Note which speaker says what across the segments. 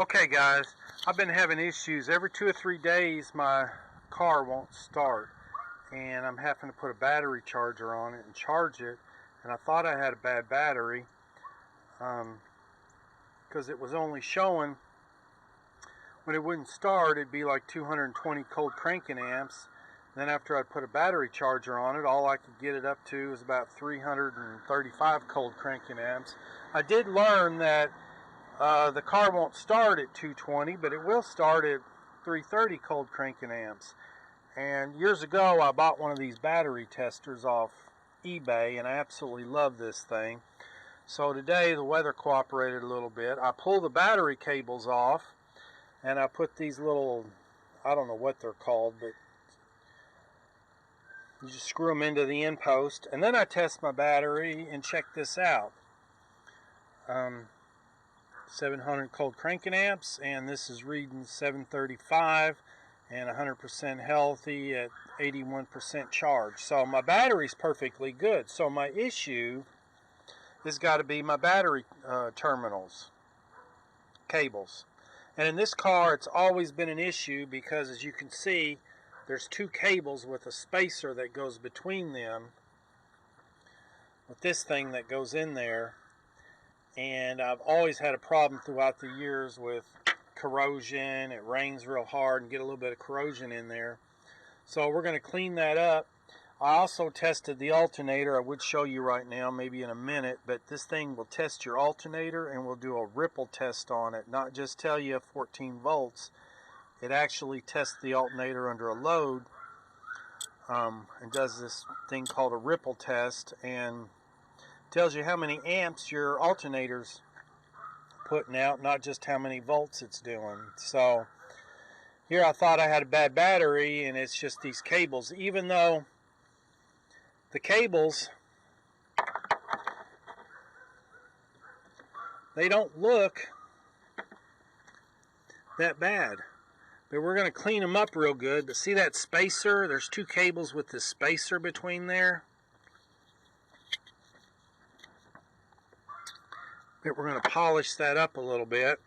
Speaker 1: Okay guys, I've been having issues. Every 2 or 3 days my car won't start and I'm having to put a battery charger on it and charge it, and I thought I had a bad battery because it was only showing when it wouldn't start it'd be like 220 cold cranking amps. Then after I put a battery charger on it, all I could get it up to was about 335 cold cranking amps. I did learn that the car won't start at 220, but it will start at 330 cold cranking amps. And years ago I bought one of these battery testers off eBay and I absolutely love this thing. So today the weather cooperated a little bit. I pulled the battery cables off and I put these little, I don't know what they're called, but you just screw them into the end post, and then I test my battery and check this out. 700 cold cranking amps, and this is reading 735 and 100% healthy at 81% charge. So my battery's perfectly good. So my issue has got to be my battery terminals, cables. And in this car it's always been an issue because, as you can see, there's two cables with a spacer that goes between them with this thing that goes in there. And I've always had a problem throughout the years with corrosion. It rains real hard and get a little bit of corrosion in there. So we're going to clean that up. I also tested the alternator. I would show you right now, maybe in a minute, but this thing will test your alternator and we'll do a ripple test on it. Not just tell you 14 volts. It actually tests the alternator under a load and does this thing called a ripple test and tells you how many amps your alternator's putting out, not just how many volts it's doing. So here I thought I had a bad battery and it's just these cables, even though the cables, they don't look that bad. But we're going to clean them up real good. But see that spacer? There's two cables with the spacer between there. But we're going to polish that up a little bit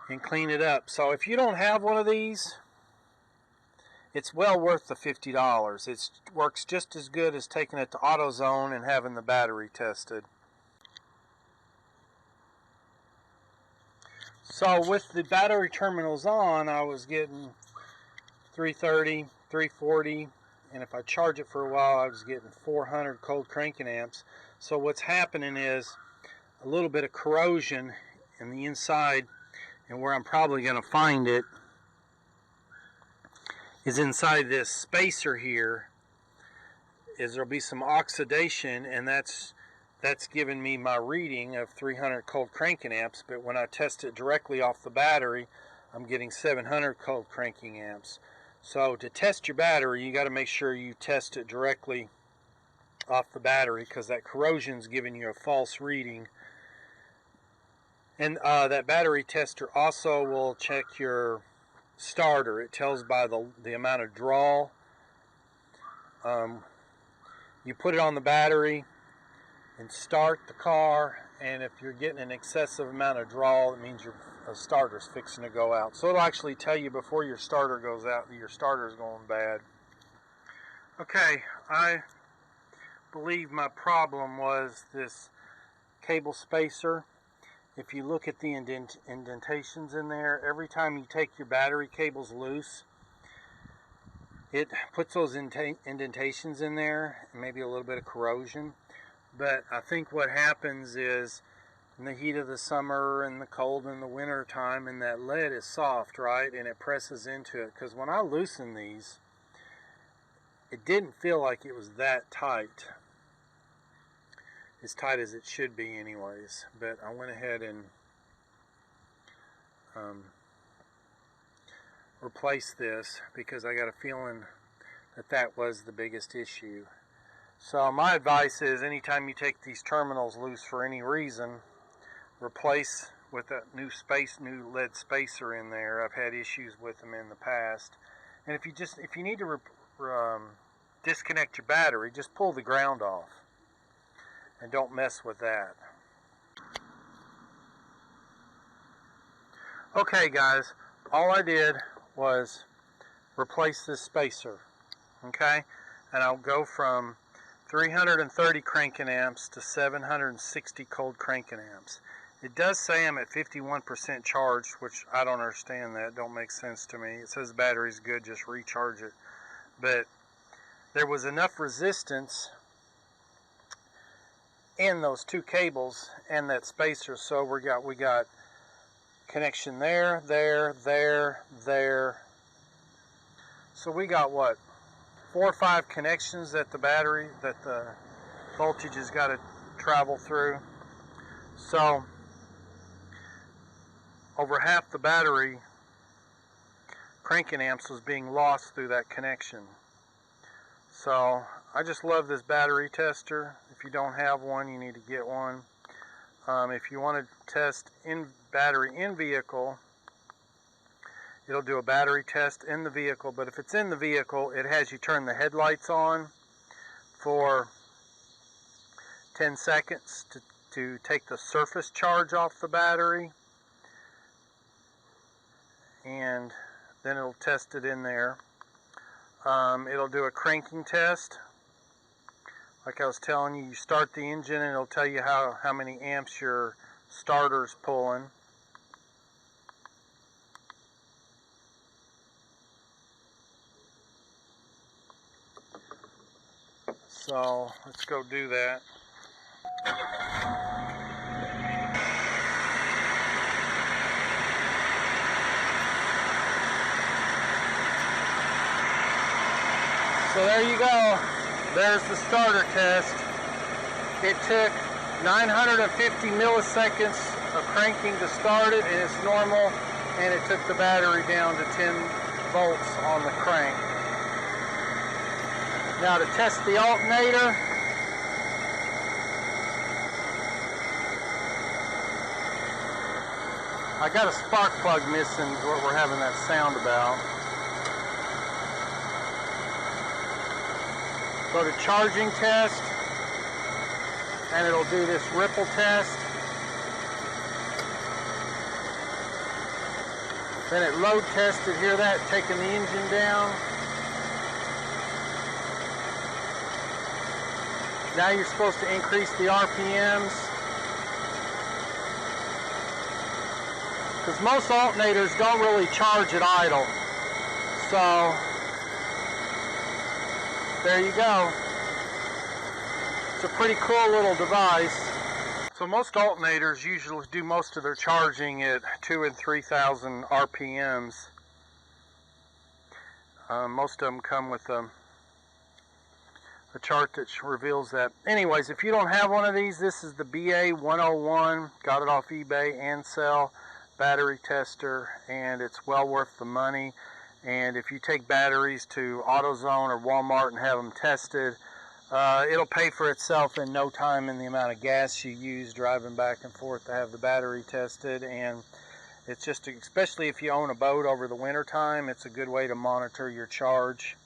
Speaker 1: and clean it up. So if you don't have one of these, it's well worth the $50. It works just as good as taking it to AutoZone and having the battery tested. So with the battery terminals on, I was getting 330, 340, and if I charge it for a while, I was getting 400 cold cranking amps. So what's happening is a little bit of corrosion in the inside, and where I'm probably going to find it is inside this spacer here. There'll be some oxidation, and that's giving me my reading of 300 cold cranking amps, but when I test it directly off the battery, I'm getting 700 cold cranking amps. So to test your battery, you got to make sure you test it directly off the battery, because that corrosion's giving you a false reading. And that battery tester also will check your starter. It tells by the amount of draw. You put it on the battery and start the car, and if you're getting an excessive amount of draw, it means your starter's fixing to go out. So it'll actually tell you before your starter goes out that your starter's going bad. Okay, I believe my problem was this cable spacer. If you look at the indentations in there, every time you take your battery cables loose, it puts those indentations in there and maybe a little bit of corrosion. But I think what happens is in the heat of the summer and the cold in the winter time, and that lead is soft, right, and it presses into it. Because when I loosened these, it didn't feel like it was that tight, as tight as it should be anyways. But I went ahead and replaced this because I got a feeling that that was the biggest issue. So my advice is, anytime you take these terminals loose for any reason, replace with a new lead spacer in there. I've had issues with them in the past. And if you need to disconnect your battery, just pull the ground off and don't mess with that. Okay guys, all I did was replace this spacer, okay, and I'll go from 330 cranking amps to 760 cold cranking amps. It does say I'm at 51% charged, which I don't understand. That don't make sense to me. It says the battery's good, just recharge it. But there was enough resistance in those two cables and that spacer, so we got connection there, there. So we got what, 4 or 5 connections that the battery, that the voltage has got to travel through. So over half the battery cranking amps was being lost through that connection. So I just love this battery tester. If you don't have one, you need to get one. If you want to test battery in vehicle, it'll do a battery test in the vehicle, but if it's in the vehicle, it has you turn the headlights on for 10 seconds to take the surface charge off the battery, and then it'll test it in there. It'll do a cranking test. Like I was telling you, you start the engine and it'll tell you how many amps your starter's pulling. So let's go do that. So there you go. There's the starter test. It took 950 milliseconds of cranking to start it, and it's normal, and it took the battery down to 10 volts on the crank. Now to test the alternator, I got a spark plug missing, is what we're having that sound about. Go to charging test, and it'll do this ripple test. Then it load tested, hear that, taking the engine down. Now you're supposed to increase the RPMs, because most alternators don't really charge at idle. So there you go. It's a pretty cool little device. So most alternators usually do most of their charging at 2,000 and 3,000 RPMs. Most of them come with a chart that reveals that. Anyways, if you don't have one of these, this is the BA101. Got it off eBay, Ancel battery tester, and it's well worth the money. And if you take batteries to AutoZone or Walmart and have them tested, it'll pay for itself in no time in the amount of gas you use driving back and forth to have the battery tested. And it's just, especially if you own a boat over the winter time, it's a good way to monitor your charge.